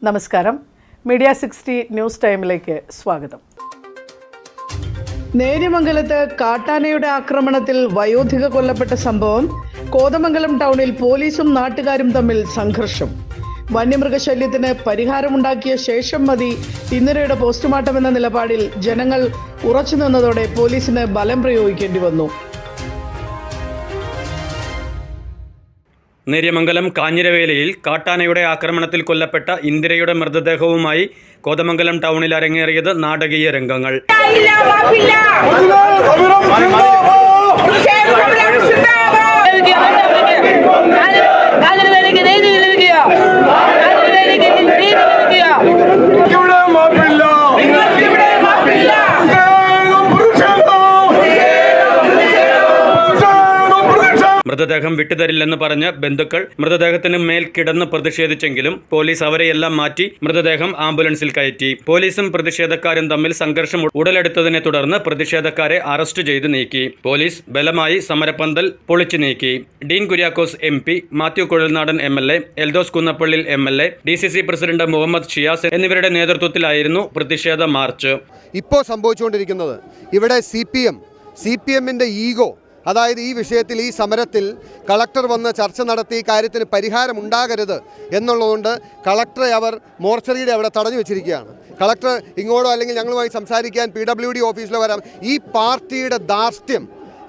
നമസ്കാരം. Media 60 news ടൈമിലേക്ക് സ്വാഗതം. നേര്യമംഗലത്ത് കാട്ടാനയുടെ ആക്രമണത്തിൽ വയോധിക കൊല്ലപ്പെട്ട സംഭവം. കോതമംഗലം ടൗണിൽ പോലീസും നാട്ടുകാരും തമ്മിൽ സംഘർഷം. വന്യമൃഗശല്യത്തിന് പരിഹാരമുണ്ടാക്കിയ ശേഷം മതി ഇന്ദിരയുടെ പോസ്റ്റ്മോർട്ടം എന്ന നിലപാടിൽ ജനങ്ങൾ ഉറച്ചു നിന്നതോടെ പോലീസിന് ബലം പ്രയോഗിക്കേണ്ടി വന്നു. നേര്യമംഗലം കാഞ്ഞിരവേലയിൽ കാട്ടാനയുടെ ആക്രമണത്തിൽ കൊല്ലപ്പെട്ട ഇന്ദിരയുടെ മൃതദേഹവുമായി കോതമംഗലം ടൗണിൽ അരങ്ങേറിയത് നാടകീയ രംഗങ്ങൾ. മൃതദേഹം വിട്ടുതരില്ലെന്ന് പറഞ്ഞ് ബന്ധുക്കൾ മൃതദേഹത്തിന് മേൽ കിടന്ന് പ്രതിഷേധിച്ചെങ്കിലും പോലീസ് അവരെയെല്ലാം മാറ്റി മൃതദേഹം ആംബുലൻസിൽ കയറ്റി. പോലീസും പ്രതിഷേധക്കാരും തമ്മിൽ സംഘർഷം ഉടലെടുത്തതിനെ തുടർന്ന് പ്രതിഷേധക്കാരെ അറസ്റ്റ് ചെയ്ത് നീക്കി. പോലീസ് ബലമായി സമരപ്പന്തൽ പൊളിച്ചു നീക്കി. Dean Kuriakose MP, Mathew Kuzhalnadan MLA, Eldhose Kunnappillil MLA, DCC president Muhammad Shiyas എന്നിവരുടെ നേതൃത്വത്തിലായിരുന്നു പ്രതിഷേധ മാർച്ച്. ഇപ്പോൾ സംഭവിച്ചുകൊണ്ടിരിക്കുന്നത് ഇവിടെ CPMന്റെ ഈഗോ, അതായത് ഈ വിഷയത്തിൽ, ഈ സമരത്തിൽ കളക്ടർ വന്ന് ചർച്ച നടത്തി കാര്യത്തിന് പരിഹാരമുണ്ടാകരുത് എന്നുള്ളതുകൊണ്ട് കളക്ടറെ അവർ മോർച്ചറിയുടെ അവിടെ തടഞ്ഞു വെച്ചിരിക്കുകയാണ്. കളക്ടർ ഇങ്ങോട്ടോ അല്ലെങ്കിൽ ഞങ്ങളുമായി സംസാരിക്കാൻ PWD ഓഫീസിലോ വരാം. ഈ പാർട്ടിയുടെ ധാർഷ്ട്യം,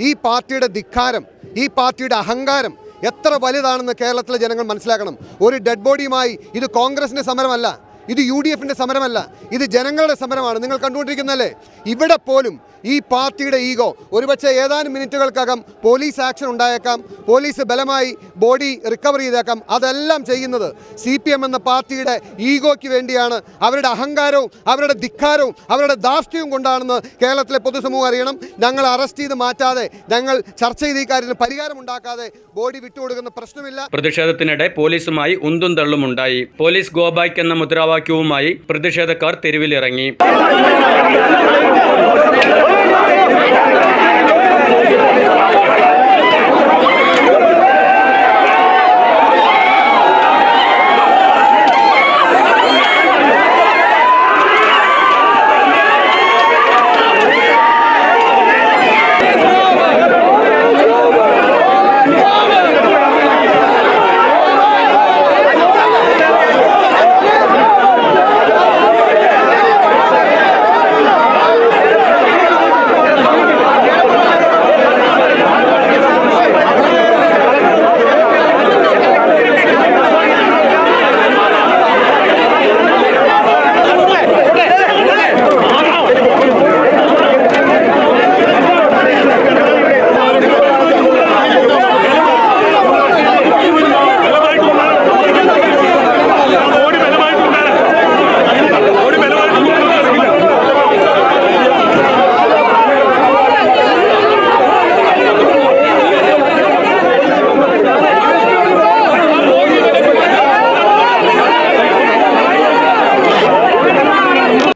ഈ പാർട്ടിയുടെ ധിക്കാരം, ഈ പാർട്ടിയുടെ അഹങ്കാരം എത്ര വലുതാണെന്ന് കേരളത്തിലെ ജനങ്ങൾ മനസ്സിലാക്കണം. ഒരു ഡെഡ് ബോഡിയുമായി ഇത് കോൺഗ്രസിൻ്റെ സമരമല്ല, ഇത് UDFന്റെ സമരമല്ല, ഇത് ജനങ്ങളുടെ സമരമാണ്. നിങ്ങൾ കണ്ടുകൊണ്ടിരിക്കുന്നതല്ലേ? ഇവിടെ പോലും ഈ പാർട്ടിയുടെ ഈഗോ, ഒരുപക്ഷെ ഏതാനും മിനിറ്റുകൾക്കകം പോലീസ് ആക്ഷൻ ഉണ്ടായേക്കാം, പോലീസ് ബലമായി ബോഡി റിക്കവർ ചെയ്തേക്കാം. അതെല്ലാം ചെയ്യുന്നത് CPM എന്ന പാർട്ടിയുടെ ഈഗോയ്ക്ക് വേണ്ടിയാണ്. അവരുടെ അഹങ്കാരവും അവരുടെ ധിക്കാരവും അവരുടെ ധാർഷ്ട്യവും കൊണ്ടാണെന്ന് കേരളത്തിലെ പൊതുസമൂഹം അറിയണം. ഞങ്ങൾ അറസ്റ്റ് ചെയ്ത് മാറ്റാതെ, ഞങ്ങൾ ചർച്ച ചെയ്ത് ഈ കാര്യത്തിന് പരിഹാരമുണ്ടാക്കാതെ ബോഡി വിട്ടുകൊടുക്കുന്ന പ്രശ്നമില്ല. പ്രതിഷേധത്തിനിടെ പോലീസുമായി ഉന്തും തള്ളുമുണ്ടായി. പോലീസ് ഗോ ബാക്ക് എന്ന മുദ്രാവാക്യവുമായി പ്രതിഷേധക്കാർ തെരുവിലിറങ്ങി.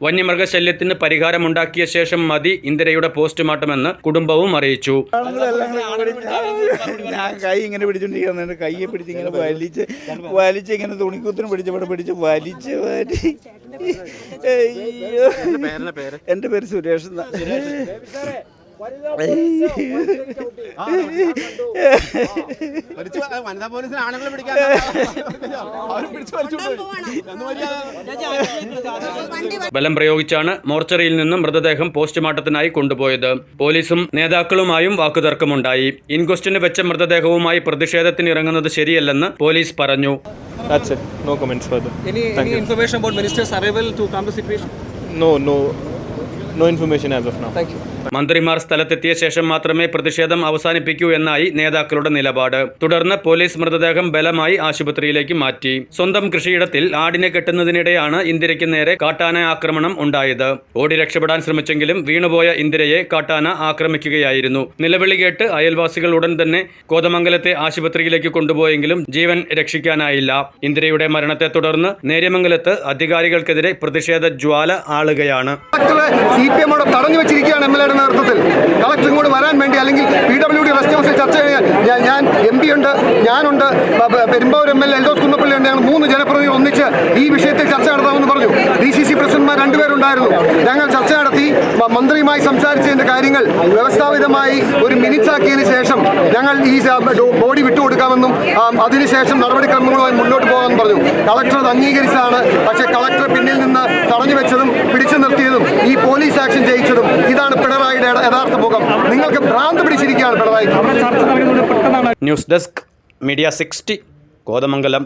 വന്യമൃഗശല്യത്തിന് പരിഹാരമുണ്ടാക്കിയ ശേഷം മതി ഇന്ദിരയുടെ പോസ്റ്റ്മോർട്ടമെന്ന് കുടുംബവും അറിയിച്ചു. ഞാൻ കൈ ഇങ്ങനെ പിടിച്ചോണ്ടിരിക്കുന്നുണ്ട്. കയ്യെ പിടിച്ച് ഇങ്ങനെ വലിച്ച് ഇങ്ങനെ തുണിക്കൂത്തിന് പിടിച്ച് വലിച്ച് മാറ്റി. എൻ്റെ പേര് സുരേഷ്. ബലം പ്രയോഗിച്ചാണ് മോർച്ചറിയിൽ നിന്നും മൃതദേഹം പോസ്റ്റ്മോർട്ടത്തിനായി കൊണ്ടുപോയത്. പോലീസും നേതാക്കളുമായും വാക്കുതർക്കമുണ്ടായി. ഇൻക്വസ്റ്റിന് വെച്ച മൃതദേഹവുമായി പ്രതിഷേധത്തിന് ഇറങ്ങുന്നത് ശരിയല്ലെന്ന് പോലീസ് പറഞ്ഞു. That's it. No comments further. Any information about minister's arrival to calm the situation? No information as of now. Thank you. മന്ത്രിമാർ സ്ഥലത്തെത്തിയ ശേഷം മാത്രമേ പ്രതിഷേധം അവസാനിപ്പിക്കൂ എന്നായി നേതാക്കളുടെ നിലപാട്. തുടർന്ന് പോലീസ് മൃതദേഹം ബലമായി ആശുപത്രിയിലേക്ക് മാറ്റി. സ്വന്തം കൃഷിയിടത്തിൽ ആടിനെ കെട്ടുന്നതിനിടെയാണ് ഇന്ദിരയ്ക്ക് നേരെ കാട്ടാന ആക്രമണം ഉണ്ടായത്. ഓടി രക്ഷപ്പെടാൻ ശ്രമിച്ചെങ്കിലും വീണുപോയ ഇന്ദിരയെ കാട്ടാന ആക്രമിക്കുകയായിരുന്നു. നിലവിളി കേട്ട് അയൽവാസികൾ ഉടൻ തന്നെ കോതമംഗലത്തെ ആശുപത്രിയിലേക്ക് കൊണ്ടുപോയെങ്കിലും ജീവൻ രക്ഷിക്കാനായില്ല. ഇന്ദിരയുടെ മരണത്തെ തുടർന്ന് നേര്യമംഗലത്ത് അധികാരികൾക്കെതിരെ പ്രതിഷേധ ജ്വാല ആളുകയാണ്. CPM തടഞ്ഞു വെച്ചിരിക്കുകയാണ് MLA യുടെ നേതൃത്വത്തിൽ. കളക്ടർ ഇങ്ങോട്ട് വരാൻ വേണ്ടി, അല്ലെങ്കിൽ PWD റെസ്റ്റ് ഹൗസിൽ ചർച്ച ചെയ്യാൻ ഞാൻ MP ഉണ്ട്, ഞാനുണ്ട്, പെരുമ്പാവൂർ MLA എൽദോസ് കുന്നപ്പള്ളി ഉണ്ട്. ഞങ്ങൾ 3 ജനപ്രതിനിധികൾ ഒന്നിച്ച് ഈ വിഷയത്തിൽ ചർച്ച നടത്താമെന്ന് പറഞ്ഞു. DCC പ്രസിഡന്റ്മാർ 2 പേരുണ്ടായിരുന്നു. ഞങ്ങൾ ചർച്ച നടത്തി, മന്ത്രിയുമായി സംസാരിച്ചതിന്റെ കാര്യങ്ങൾ വ്യവസ്ഥാപിതമായി ഒരു മിനിറ്റ്സ് ആക്കിയതിന് ശേഷം ഞങ്ങൾ ഈ ബോഡി വിട്ടുകൊടുക്കാമെന്നും അതിനുശേഷം നടപടിക്രമങ്ങളുമായി മുന്നോട്ട് പോകാമെന്ന് പറഞ്ഞു. കളക്ടർ അത് അംഗീകരിച്ചതാണ്. പക്ഷേ കളക്ടർ പിന്നിൽ നിന്ന് തടഞ്ഞു വെച്ചതും പിടിച്ചു നിർത്തിയതും ഈ പോലീസ് ആക്ഷൻ ചെയ്യിച്ചതും ഇതാണ് പിണറായിയുടെ യഥാർത്ഥ മുഖം. നിങ്ങൾക്ക് ഭ്രാന്ത് പിടിച്ചിരിക്കുകയാണ് Pinarayi. News desk media 60 Kothamangalam.